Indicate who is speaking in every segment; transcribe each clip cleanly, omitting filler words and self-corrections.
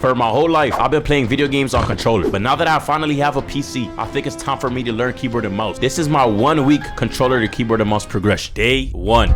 Speaker 1: For my whole life, I've been playing video games on controller, but now that I finally have a PC, I think it's time for me to learn keyboard and mouse. This is my 1 week controller to keyboard and mouse progression. Day 1.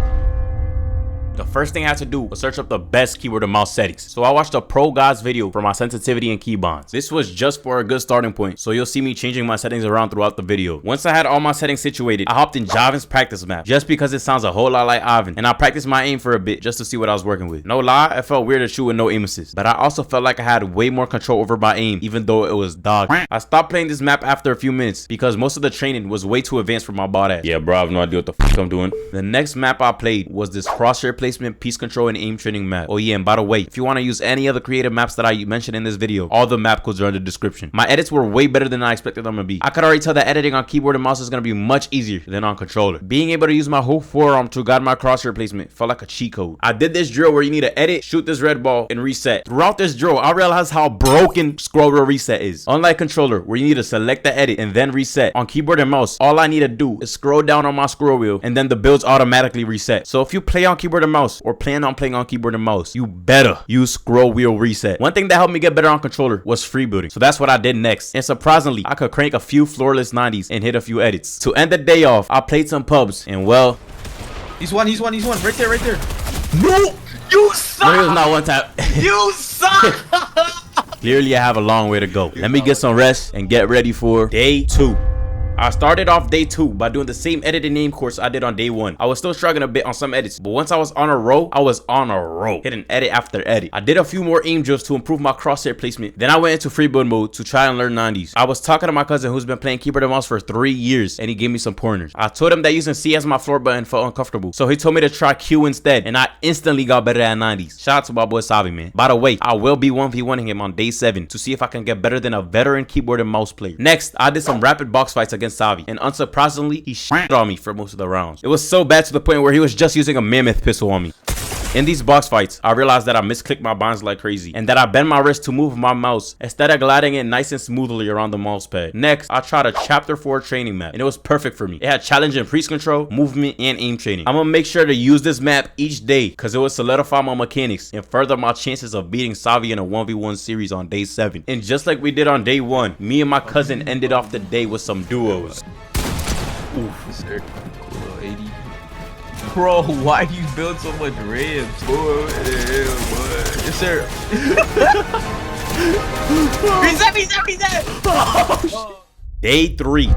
Speaker 1: The first thing I had to do was search up the best keyboard and mouse settings. So I watched a pro guy's video for my sensitivity and key bonds. This was just for a good starting point, so you'll see me changing my settings around throughout the video. Once I had all my settings situated, I hopped in JIVAN'S practice map just because it sounds a whole lot like Ivan, and I practiced my aim for a bit just to see what I was working with. No lie, it felt weird to shoot with no aim assist, but I also felt like I had way more control over my aim even though it was dog. I stopped playing this map after a few minutes because most of the training was way too advanced for my bot ass. Yeah bro, I have no idea what the fuck I'm doing. The next map I played was this crosshair placement, piece control, and aim training map. Oh yeah, and by the way, if you want to use any other creative maps that I mentioned in this video, all the map codes are in the description. My edits were way better than I expected them to be. I could already tell that editing on keyboard and mouse is going to be much easier than on controller. Being able to use my whole forearm to guide my crosshair placement felt like a cheat code. I did this drill where you need to edit, shoot this red ball, and reset. Throughout this drill, I realized how broken scroll wheel reset is. Unlike controller, where you need to select the edit and then reset, on keyboard and mouse, all I need to do is scroll down on my scroll wheel and then the builds automatically reset. So if you play on keyboard and mouse or plan on playing on keyboard and mouse, you better use scroll wheel reset. One thing that helped me get better on controller was freebooting, so that's what I did next. And surprisingly, I could crank a few floorless 90s and hit a few edits. To end the day off, I played some pubs, and well,
Speaker 2: he's one, right there.
Speaker 1: no,
Speaker 2: You suck.
Speaker 1: No, it was not one tap.
Speaker 2: You suck.
Speaker 1: Clearly, I have a long way to go. Let me get some rest and get ready for day 2. I started off day 2 by doing the same editing name course I did on day 1. I was still struggling a bit on some edits, but once I was on a roll, I was on a roll, hitting edit after edit. I did a few more aim drills to improve my crosshair placement. Then I went into freeboot mode to try and learn 90s. I was talking to my cousin who's been playing keyboard and mouse for 3 years, and he gave me some pointers. I told him that using C as my floor button felt uncomfortable, so he told me to try Q instead, and I instantly got better at 90s. Shout out to my boy Savi, man. By the way, I will be 1v1ing him on day 7 to see if I can get better than a veteran keyboard and mouse player. Next, I did some rapid box fights against Savi, and unsurprisingly, he shit on me for most of the rounds. It was so bad to the point where he was just using a mammoth pistol on me. In these box fights, I realized that I misclicked my binds like crazy and that I bend my wrist to move my mouse instead of gliding it nice and smoothly around the mouse pad. Next, I tried a chapter 4 training map and it was perfect for me. It had challenge and priest control, movement, and aim training. I'm gonna make sure to use this map each day because it will solidify my mechanics and further my chances of beating Savi in a 1v1 series on day 7. And just like we did on day 1, me and my cousin ended off the day with some duos.
Speaker 2: Oof, sir. Cool, 80. Bro, why do you build so much ribs? Boy, yes, sir. Reset.
Speaker 1: Day 3.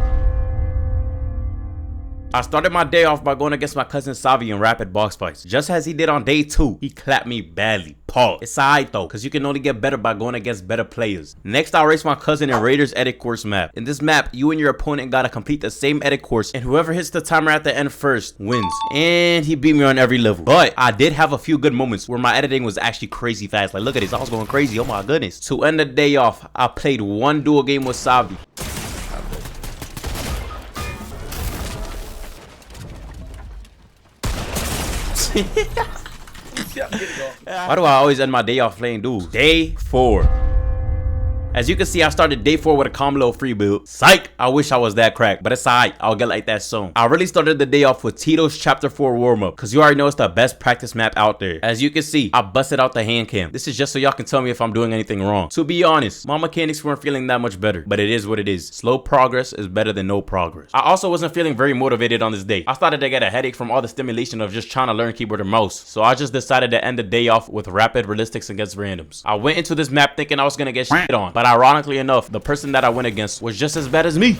Speaker 1: I started my day off by going against my cousin Savi in rapid box fights. Just as he did on day 2, he clapped me badly. Pause. It's alright though, because you can only get better by going against better players. Next, I raced my cousin in Raiders edit course map. In this map, you and your opponent gotta complete the same edit course, and whoever hits the timer at the end first wins. And he beat me on every level. But I did have a few good moments where my editing was actually crazy fast. Like, look at this, I was going crazy. Oh my goodness. To end the day off, I played one duel game with Savi. Why do I always end my day off playing duels? Day 4. As you can see, I started day 4 with a calm little free build. Psych! I wish I was that cracked, but it's alright. I'll get like that soon. I really started the day off with Tito's Chapter 4 warm-up, because you already know it's the best practice map out there. As you can see, I busted out the hand cam. This is just so y'all can tell me if I'm doing anything wrong. To be honest, my mechanics weren't feeling that much better, but it is what it is. Slow progress is better than no progress. I also wasn't feeling very motivated on this day. I started to get a headache from all the stimulation of just trying to learn keyboard and mouse, so I just decided to end the day off with rapid realistics against randoms. I went into this map thinking I was gonna get shit on, but ironically enough, the person that I went against was just as bad as me.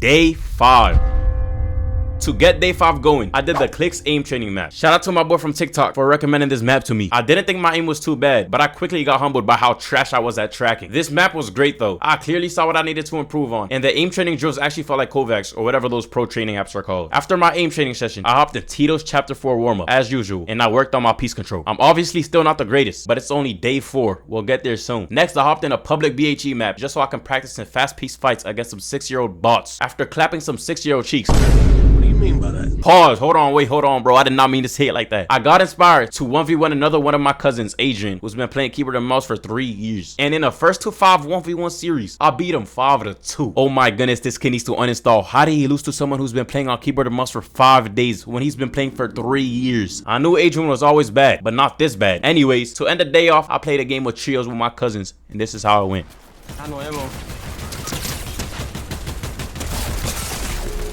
Speaker 1: Day 5. To get day 5 going, I did the CLIX aim training map. Shout out to my boy from TikTok for recommending this map to me. I didn't think my aim was too bad, but I quickly got humbled by how trash I was at tracking. This map was great though. I clearly saw what I needed to improve on, and the aim training drills actually felt like Kovacs or whatever those pro training apps are called. After my aim training session, I hopped in Tito's Chapter 4 warm-up as usual, and I worked on my piece control. I'm obviously still not the greatest, but it's only day 4. We'll get there soon. Next, I hopped in a public BHE map just so I can practice in fast-paced fights against some 6-year-old bots. After clapping some 6-year-old cheeks.
Speaker 3: What do you mean by that?
Speaker 1: Pause. Hold on. Wait, hold on, bro. I did not mean to say it like that. I got inspired to 1v1 another one of my cousins, Adrian, who's been playing keyboard and mouse for 3 years. And in the first 2-5 1v1 series, I beat him 5-2. Oh my goodness, this kid needs to uninstall. How did he lose to someone who's been playing on keyboard and mouse for 5 days when he's been playing for 3 years? I knew Adrian was always bad, but not this bad. Anyways, to end the day off, I played a game of trios with my cousins, and this is how it went.
Speaker 3: I know ammo.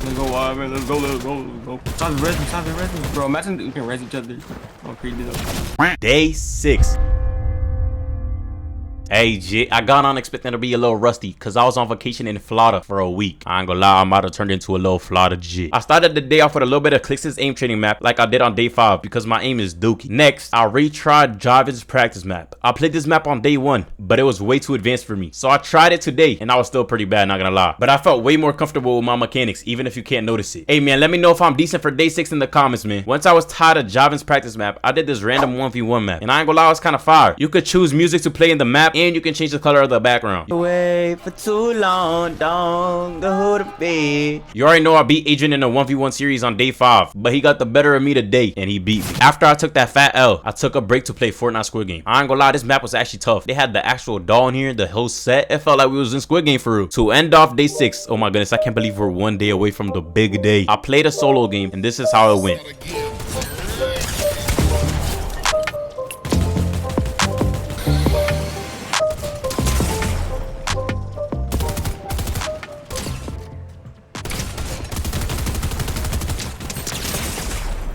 Speaker 3: Let's go wild, man. Let's go, let's go, let's go. Stop the res me, stop the res me. Bro, imagine we can res each other. Oh, creepy though.
Speaker 1: Day 6. Hey, J, I got on expecting to be a little rusty because I was on vacation in Florida for a week. I ain't gonna lie, I'm about to turn into a little Florida J. I started the day off with a little bit of CLIX's aim training map like I did on day 5 because my aim is dookie. Next, I retried JIVAN'S practice map. I played this map on day 1, but it was way too advanced for me. So I tried it today and I was still pretty bad, not gonna lie. But I felt way more comfortable with my mechanics, even if you can't notice it. Hey man, let me know if I'm decent for day 6 in the comments, man. Once I was tired of JIVAN'S practice map, I did this random 1v1 map. And I ain't gonna lie, it was kind of fire. You could choose music to play in the map and you can change the color of the background.
Speaker 3: Wait for too long, don't go to bed.
Speaker 1: You already know I beat Adrian in a 1v1 series on day 5, but he got the better of me today and he beat me. After I took that fat L, I took a break to play Fortnite Squid Game. I ain't gonna lie, this map was actually tough. They had the actual doll in here, the whole set. It felt like we was in Squid Game for real. To end off day 6, oh my goodness, I can't believe we're 1 day away from the big day. I played a solo game and this is how it went.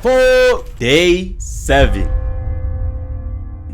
Speaker 1: For day 7.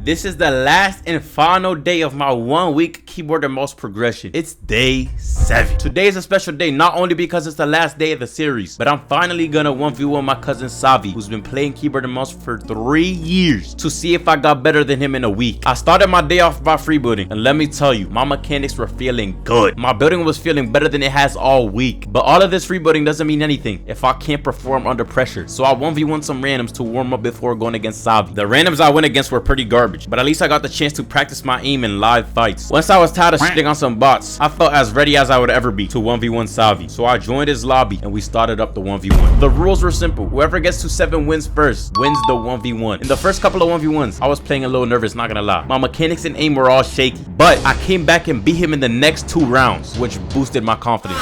Speaker 1: This is the last and final day of my 1 week keyboard and mouse progression. It's day 7. Today is a special day, not only because it's the last day of the series, but I'm finally gonna 1v1 my cousin Savi, who's been playing keyboard and mouse for 3 years, to see if I got better than him in a week. I started my day off by freebooting, and let me tell you, my mechanics were feeling good. My building was feeling better than it has all week. But all of this freebooting doesn't mean anything if I can't perform under pressure. So I 1v1 some randoms to warm up before going against Savi. The randoms I went against were pretty garbage, but at least I got the chance to practice my aim in live fights. Once I was tired of sitting on some bots, I felt as ready as I would ever be to 1v1 Savi. So I joined his lobby and we started up the 1v1. The rules were simple. Whoever gets to 7 wins first wins the 1v1. In the first couple of 1v1s, I was playing a little nervous, not gonna lie. My mechanics and aim were all shaky, but I came back and beat him in the next 2 rounds, which boosted my confidence.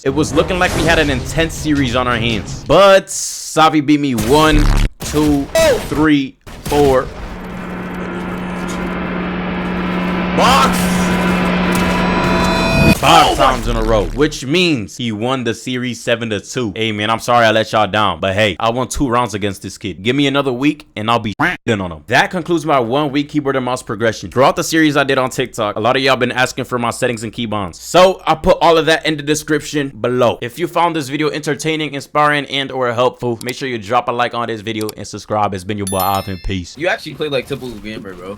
Speaker 1: It was looking like we had an intense series on our hands, but Savi beat me 1, 2, 3, 4. Box! 5 times in a row, which means he won the series 7-2. Hey man, I'm sorry I let y'all down, but hey, I won 2 rounds against this kid. Give me another week and I'll be in on him. That concludes my 1 week keyboard and mouse progression. Throughout the series I did on TikTok, a lot of y'all been asking for my settings and keybinds, so I put all of that in the description below. If you found this video entertaining, inspiring, and or helpful, make sure you drop a like on this video and subscribe. It's been your boy Ivan. Peace.
Speaker 2: You actually play like typical gamer, bro.